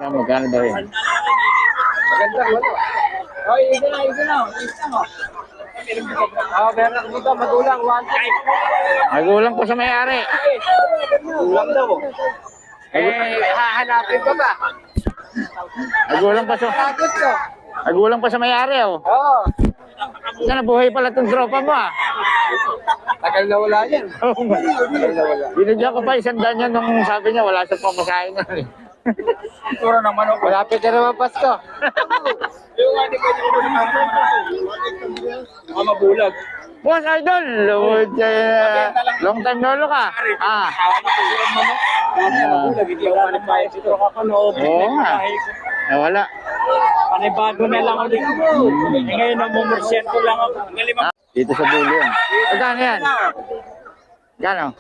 Magkano daw yun? Magandang ano. Oy, ito na. Isa mo. Meron dito, magulang, 1. Magulang pa sa may-ari. Magulang daw. Hahanapin ko ba? Magulang pa sa may-ari, oh. Oo. Sana buhay pala itong tropa mo, ah. Tagal na wala yan. Binigyan ko pa 100 yan nung sabi niya wala siyang pamasahin na. Tura ng manok. Malapit na naman Pasko. Mga mabulag. Boss Idol, long time lolo ka. Ah. Mabulag, hindi ako nagbayad dito. Oo nga. Wala. Panibago na lang ulit. Ngayon, namumursyento lang ako. Dito sa dulo yan. Magkano yan? Gano?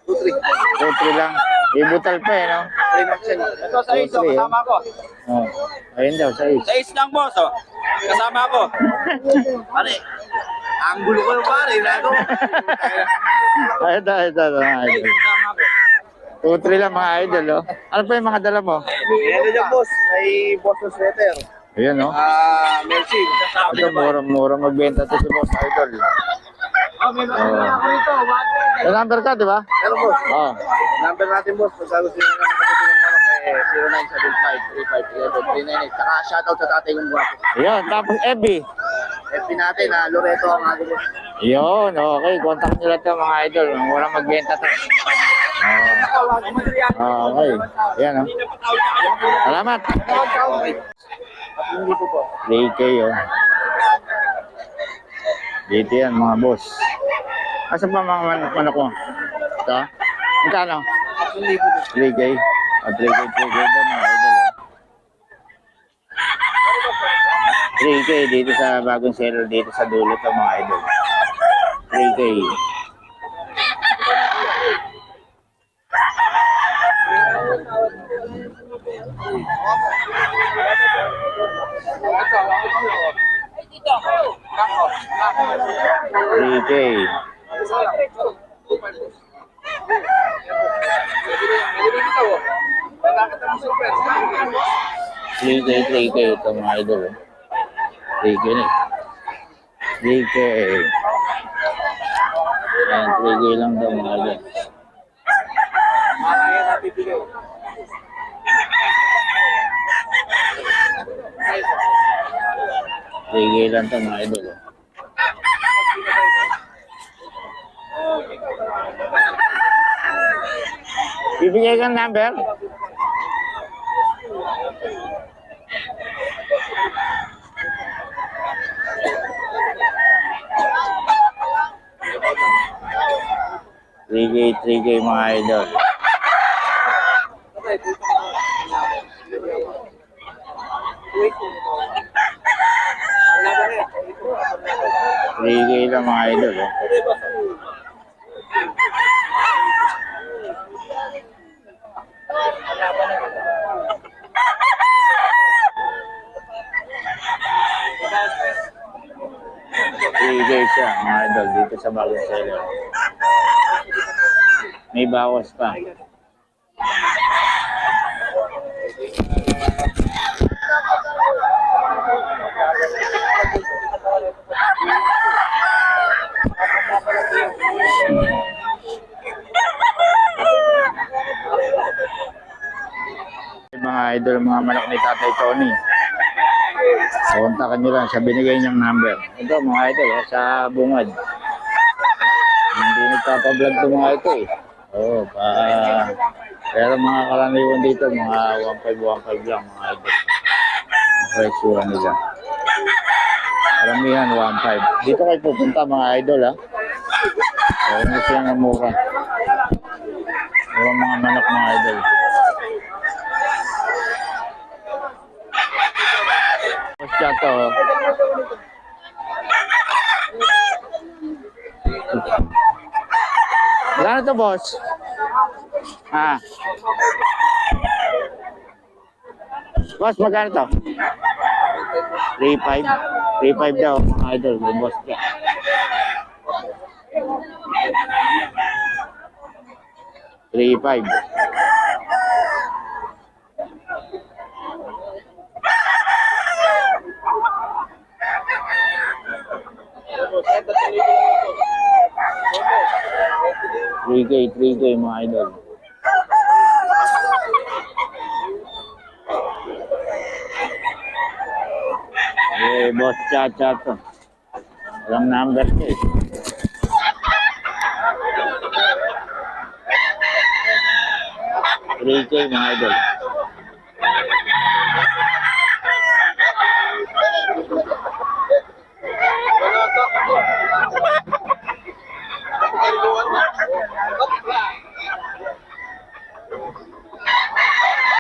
2-3 lang. Ibutal pa eh, no? Ito sa iso, kasama ko. Oh. Ayun daw, sa is. Sa is lang, boss. Oh. Kasama ko. Pare, ang gulo ko yung pare. Ito. Mga idol. 2-3 lang mga idol, oh. Ano pa yung mga dala mo? Meron dyan, boss. May Boston sweater. Ayan, no? Merci. Ito, mura magbenta to si Boss Idol. May mga ako rito. May number ka, di ba? Meron, boss. Oo. Number natin, boss. Pag gusto nyo naman matutulong manok, 0975-350-398. Saka shoutout sa tatay kong guwapo. Ayan, tapos FB. FB natin, Loreto ang ating boss. Yun, okay. Contact nila to mga idol. Mura magbenta to. Okay. Ayan, oh. Salamat. 3K, oh. Dito yan, mga boss. Asa pa mga manok mo? Ito? Magkano? 3K. 3K daw mga idol, oh. 3K dito sa bagong seller dito sa dulo to mga idol. 3K. Three K ito mga idol. 3K na. 3K. Ayan, 3K lang daw mga idol. Sige lang ito mga idol. Bibigay kang number? Three K mga idol. Bigay lang mga idol, eh. Bigay siya mga idol dito sa bagong seller. May bawas pa. Mga idol, mga manok ni Tatay Tony. Kontakan nyo lang sa binigay niyang number. Ito mga idol, sa bungad. Hindi nagpapablog ito mga ito eh. Oo, pero mga karaniwan dito, mga 1.5 lang mga idol. Ang presyuhan nila. Karamihan 1.5. Dito kayo pupunta mga idol ha. Ayun na siya ng mura. Yung mga manok mga idol. Basta to. Gano'n to boss? Ah. Boss, magkano to? 3.5. 3.5 daw mga idol. Yung boss ka. 3.5. 3K mga idol. Eh, boss Chacha to. Walang number to eh. $3K mga idol.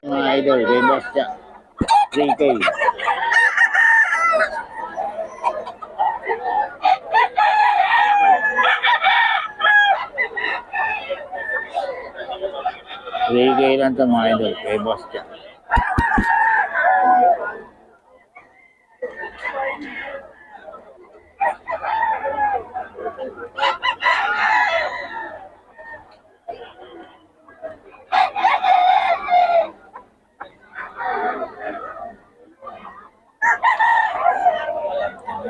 Mga idol, kay boss Chacha. 3K. Bigay lang ito mga idol, kay boss Jack.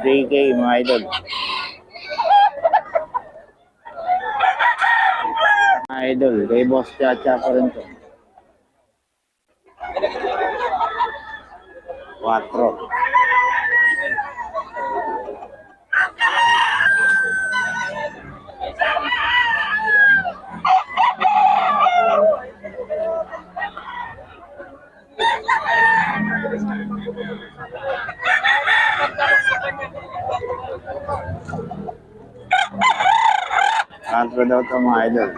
$3K mga idol. Mga idol, kay boss Chacha pa rin ito. 4. Antro daw ito mga idol.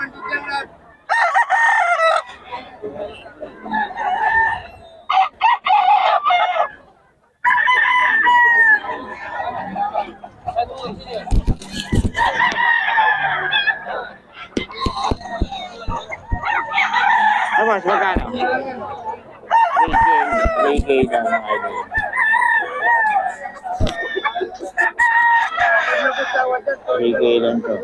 Ano mas magkano? 3K daw mga idol. $3K lang to.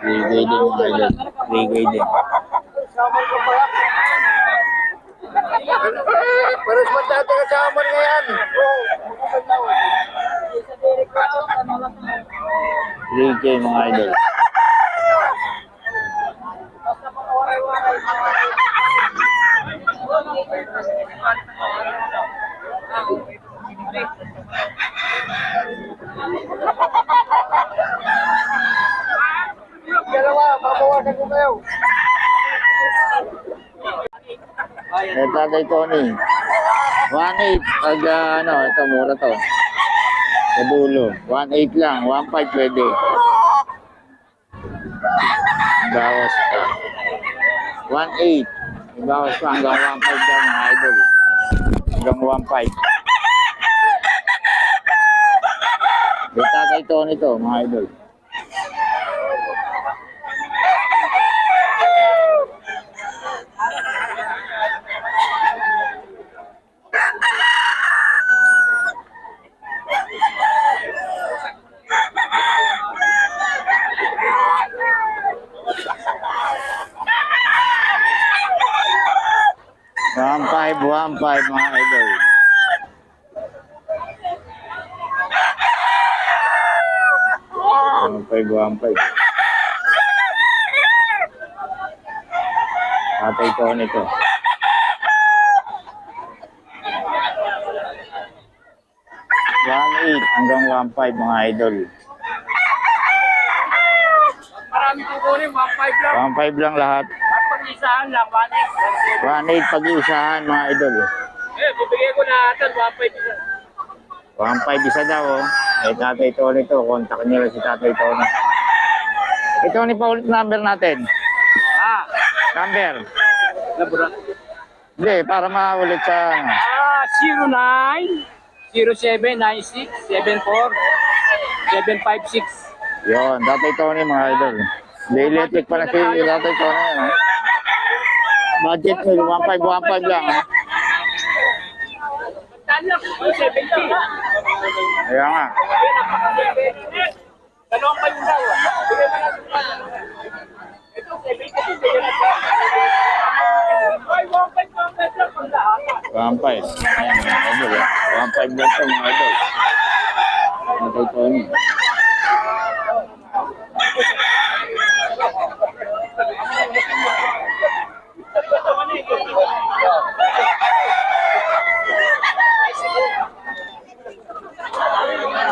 Bigay din mga idol. Bigay din. Pares mo dati kasama ngayon. 3K mga idol. Dalawa, mabawasan ko kayo. Eh, Tatay Tony. 1.8 pag ano, ito mura to. Sa dulo. 1.8 lang, 1.5 pwede. Bawas pa. 1.8. Bawas pa hanggang 1.5 daw mga idol. Hanggang 1.5. Eh, Tatay Tony to mga idol. One five mga idol. One five. Tatay Tony to. 1.8 hanggang 1.5 mga idol. Marami kukunin, 1.5 lang. 1.5 lang lahat. Pag-isahan lang, 1.8. 1.8 pag-iusahan mga idol. Bibigay ko na atan, 1.5 isa. 1.5 isa daw oh. Eh Tatay Tony to, kontak niyo lang si Tatay Tony. Ito ni pa ulit number natin. Number. Labura. Hindi, para maulit sa ano. 09-0796-74-756. Yun, Tatay Tony mga idol. Electric pa na si Tatay Tony. Eh. Budget mo, 1.5 lang. Eh. Kaya nga. Dalawang pa yung daw. Bigyan mo lang. Ito, 70. Bigyan lang. Ay, 1.5 lang pang lahat. 1.5. Ayan, mga idol. 1.5 lang ito mga idol. Ang totoo niya.